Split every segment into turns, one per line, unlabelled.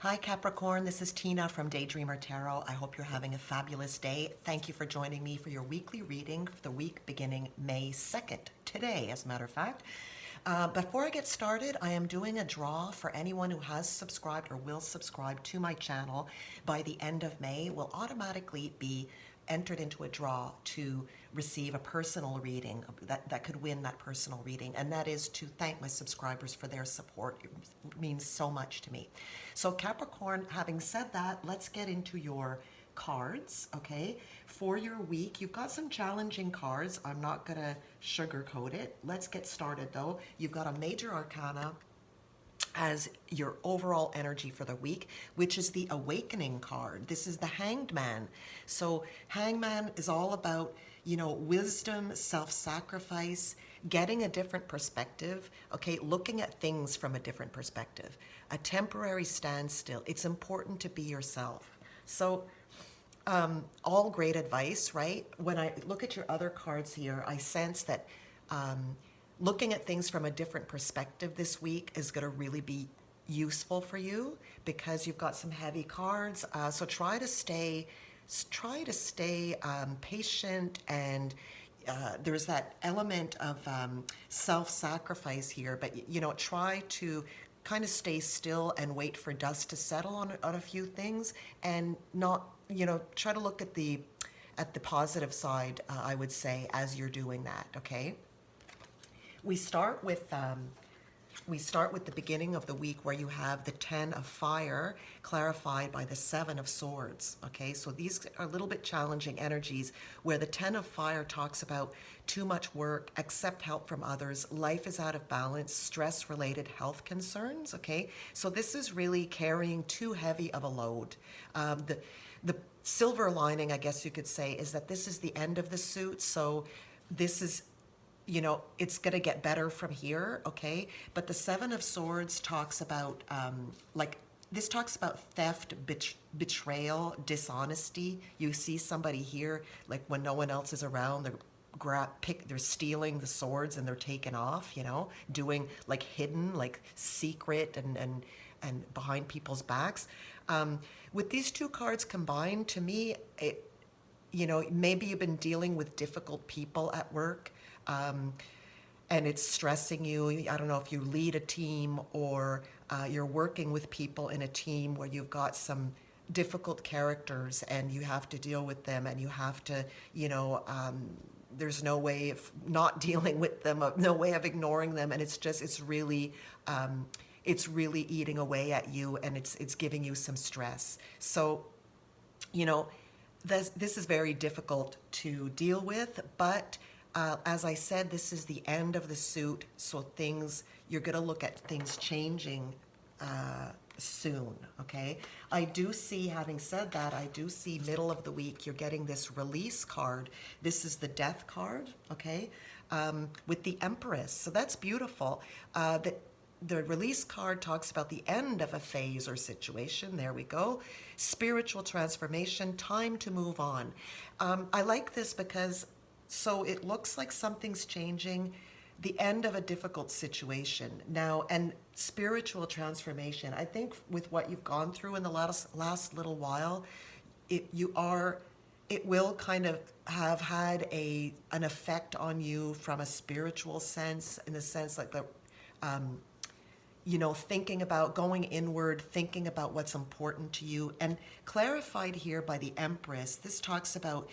Hi Capricorn, this is Tina from Daydreamer Tarot. I hope you're having a fabulous day. Thank you for joining me for your weekly reading for the week beginning May 2nd, today as a matter of fact. Before I get started, I am doing a draw for anyone who has subscribed or will subscribe to my channel by the end of May will automatically be entered into a draw to receive a personal reading that could win that personal reading, and that is to thank my subscribers for their support. It means so much to me. So Capricorn, having said that, let's get into your cards, okay? For your week, you've got some challenging cards. I'm not gonna sugarcoat it. Let's get started though. You've got a major arcana as your overall energy for the week, which is the awakening card. This is the Hanged Man. So Hangman is all about, wisdom, self-sacrifice, getting a different perspective, okay, looking at things from a different perspective, a temporary standstill. It's important to be yourself. So all great advice, right? When I look at your other cards here, I sense that looking at things from a different perspective this week is going to really be useful for you because you've got some heavy cards. So try to stay patient, and there's that element of self-sacrifice here. But try to kind of stay still and wait for dust to settle on a few things, and not try to look at the positive side. I would say as you're doing that. Okay. We start with the beginning of the week where you have the 10 of fire clarified by the 7 of swords. Okay, so these are a little bit challenging energies where the 10 of fire talks about too much work, accept help from others, life is out of balance, stress-related health concerns. Okay, so this is really carrying too heavy of a load. The silver lining, I guess you could say, is that this is the end of the suit. So this is it's going to get better from here, okay? But the 7 of Swords talks about, this talks about theft, betrayal, dishonesty. You see somebody here, like when no one else is around, they're stealing the swords and they're taken off, doing like hidden, like secret and behind people's backs. With these two cards combined, to me, maybe you've been dealing with difficult people at work. And it's stressing you. I don't know if you lead a team or you're working with people in a team where you've got some difficult characters and you have to deal with them, and you have to, there's no way of not dealing with them, no way of ignoring them, and it's really eating away at you, and it's giving you some stress. So, this is very difficult to deal with, but as I said, this is the end of the suit, so you're going to look at things changing soon, okay? Having said that, I do see middle of the week, you're getting this release card. This is the death card, okay, with the Empress. So that's beautiful. The release card talks about the end of a phase or situation. There we go. Spiritual transformation, time to move on. I like this because so it looks like something's changing, the end of a difficult situation. Now, and spiritual transformation, I think with what you've gone through in the last little while, it will kind of have had an effect on you from a spiritual sense, in the sense like thinking about going inward, thinking about what's important to you. And clarified here by the Empress, this talks about,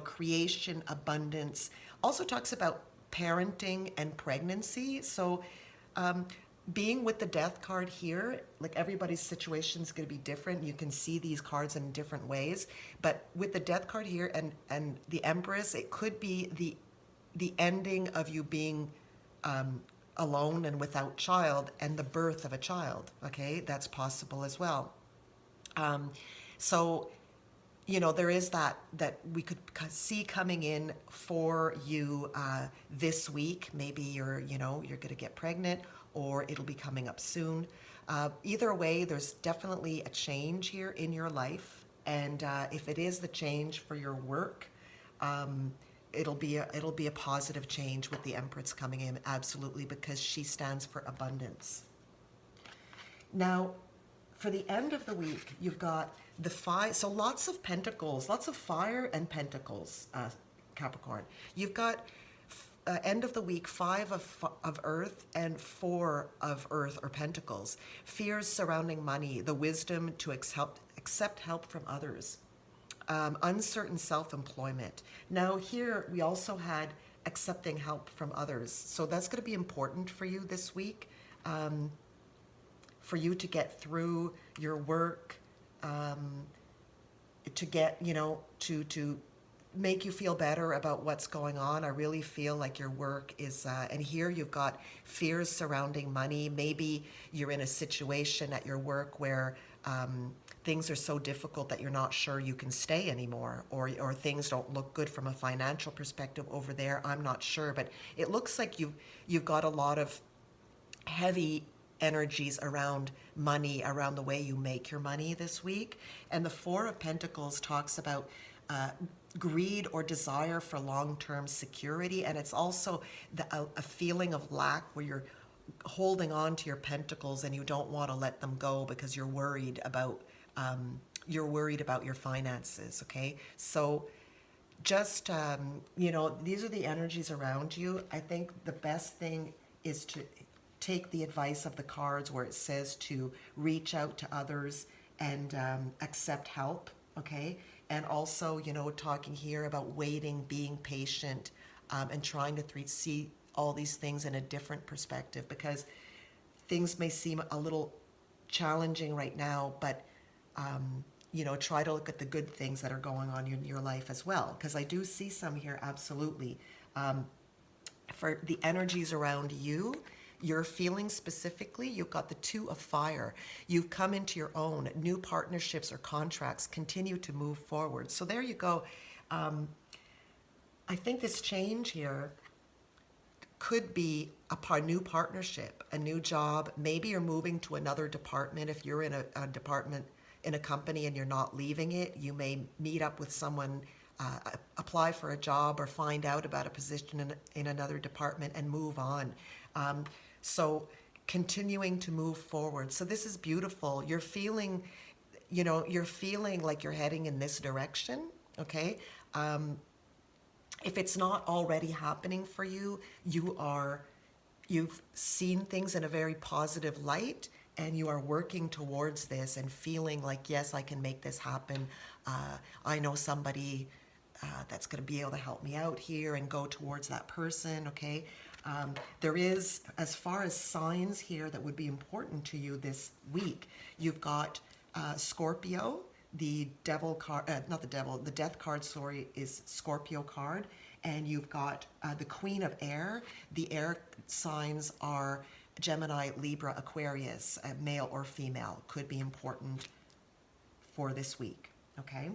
creation, abundance, also talks about parenting and pregnancy. So being with the death card here, like everybody's situation is going to be different. You can see these cards in different ways. But with the death card here and the Empress, it could be the ending of you being alone and without child, and the birth of a child, okay? That's possible as well. So, there is that we could see coming in for you this week. Maybe you're going to get pregnant, or it'll be coming up soon. Either way, there's definitely a change here in your life, and if it is the change for your work, it'll be a positive change with the Empress coming in, absolutely, because she stands for abundance. Now, For the end of the week, you've got the five, so lots of pentacles, lots of fire and pentacles, Capricorn. You've got end of the week, five of earth and four of earth or pentacles. Fears surrounding money, the wisdom to accept help from others. Uncertain self-employment. Now here we also had accepting help from others. So that's going to be important for you this week, for you to get through your work, to get, to make you feel better about what's going on. I really feel like your work is, and here you've got fears surrounding money. Maybe you're in a situation at your work where things are so difficult that you're not sure you can stay anymore, or things don't look good from a financial perspective over there. I'm not sure, but it looks like you've got a lot of heavy energies around money, around the way you make your money this week. And the Four of Pentacles talks about greed or desire for long-term security, and it's also a feeling of lack where you're holding on to your pentacles and you don't want to let them go because you're worried about your finances. Okay, so just these are the energies around you. I think the best thing is to take the advice of the cards where it says to reach out to others and accept help. Okay, and also talking here about waiting, being patient, and trying to see all these things in a different perspective, because things may seem a little challenging right now, but try to look at the good things that are going on in your life as well, because I do see some here, absolutely. For the energies around you, your feelings specifically, you've got the Two of Fire. You've come into your own. New partnerships or contracts continue to move forward. So there you go. I think this change here could be a new partnership, a new job. Maybe you're moving to another department. If you're in a department in a company and you're not leaving it, you may meet up with someone, apply for a job, or find out about a position in another department and move on. So continuing to move forward. So this is beautiful. You're feeling like you're heading in this direction. Okay. If it's not already happening for you, you've seen things in a very positive light, and you are working towards this and feeling like, yes, I can make this happen. I know somebody that's going to be able to help me out here, and go towards that person. Okay. There is, as far as signs here that would be important to you this week, you've got Scorpio. The devil card, not the devil, the death card, sorry, is Scorpio card. And you've got the Queen of Air. The air signs are Gemini, Libra, Aquarius, male or female. Could be important for this week. Okay.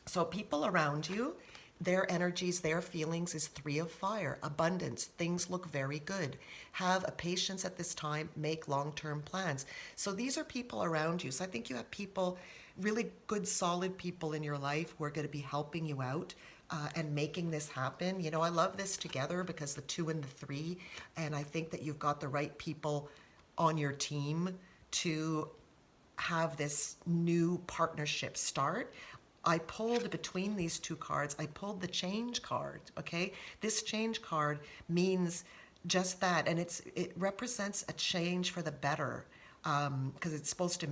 So people around you, their energies, their feelings is Three of Fire, abundance. Things look very good. Have a patience at this time. Make long-term plans. So these are people around you. So I think you have people, really good, solid people in your life who are going to be helping you out and making this happen. I love this together because the 2 and the 3, and I think that you've got the right people on your team to have this new partnership start. I pulled between these two cards, I pulled the change card, okay? This change card means just that, and it represents a change for the better, because it's supposed to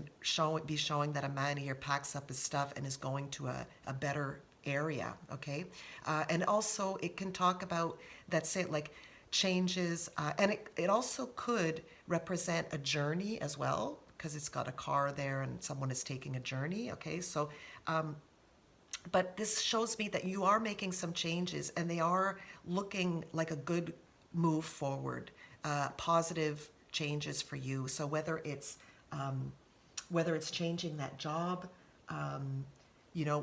be showing that a man here packs up his stuff and is going to a better area, okay? And also it can talk about, that's it, like changes, and it also could represent a journey as well, because it's got a car there and someone is taking a journey, okay? So, but this shows me that you are making some changes, and they are looking like a good move forward, positive changes for you. So whether it's changing that job,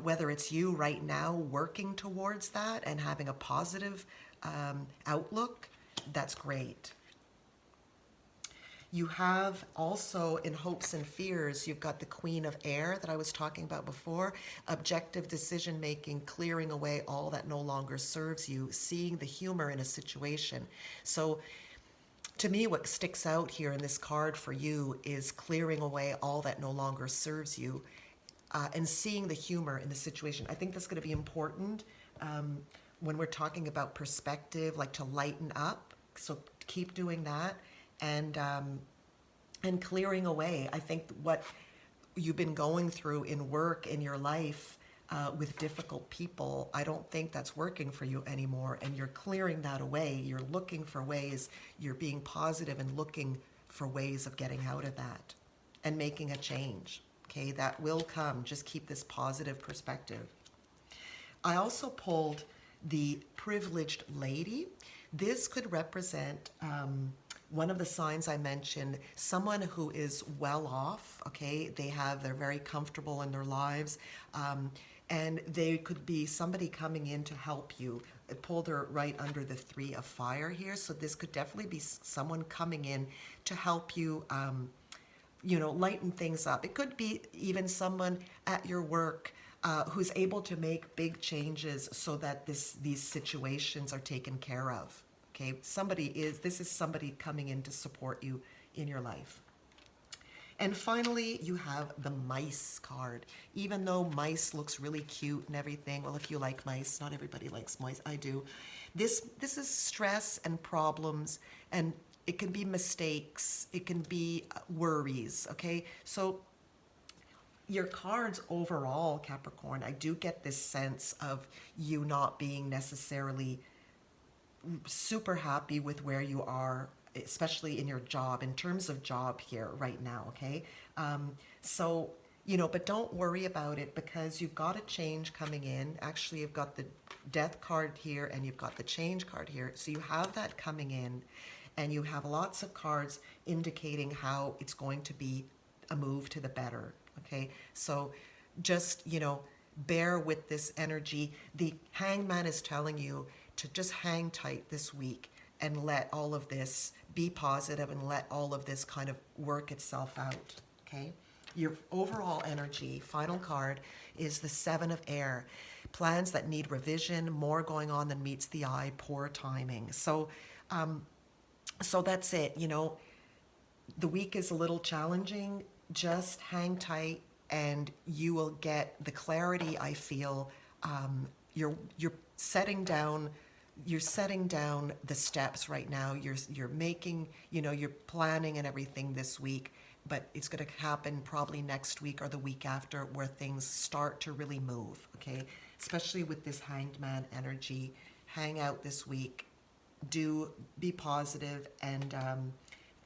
whether it's you right now working towards that and having a positive outlook, that's great. You have also, in hopes and fears, you've got the Queen of Air that I was talking about before. Objective decision making, clearing away all that no longer serves you, seeing the humor in a situation. So To me, what sticks out here in this card for you is clearing away all that no longer serves you, and seeing the humor in the situation. I think that's going to be important when we're talking about perspective, like to lighten up. So keep doing that, and clearing away. I think what you've been going through in work, in your life, with difficult people, I don't think that's working for you anymore. And you're clearing that away. You're looking for ways, you're being positive and looking for ways of getting out of that and making a change. Okay, that will come. Just keep this positive perspective. I also pulled the privileged lady. This could represent one of the signs I mentioned, someone who is well off, okay? They're very comfortable in their lives, and they could be somebody coming in to help you. I pulled her right under the 3 of fire here, so this could definitely be someone coming in to help you, lighten things up. It could be even someone at your work who's able to make big changes so that these situations are taken care of. Okay, this is somebody coming in to support you in your life. And finally, you have the mice card. Even though mice looks really cute and everything, well, if you like mice, not everybody likes mice, I do. This is stress and problems, and it can be mistakes, it can be worries, okay? So your cards overall, Capricorn, I do get this sense of you not being necessarily super happy with where you are, especially in your job, in terms of job here right now, okay? But don't worry about it, because you've got a change coming in. Actually, you've got the death card here and you've got the change card here. So you have that coming in, and you have lots of cards indicating how it's going to be a move to the better, okay? So just, bear with this energy. The Hangman is telling you to just hang tight this week and let all of this be positive and let all of this kind of work itself out, okay? Your overall energy, final card, is the 7 of air. Plans that need revision, more going on than meets the eye, poor timing. So that's it. The week is a little challenging. Just hang tight and you will get the clarity, I feel. You're setting down the steps right now. You're making, you're planning and everything this week, but it's going to happen probably next week or the week after, where things start to really move, okay? Especially with this Hanged Man energy. Hang out this week. Do be positive, and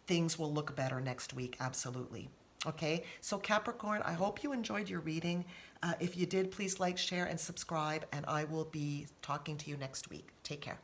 things will look better next week, absolutely. Okay, so Capricorn, I hope you enjoyed your reading. If you did, please like, share, and subscribe, and I will be talking to you next week. Take care.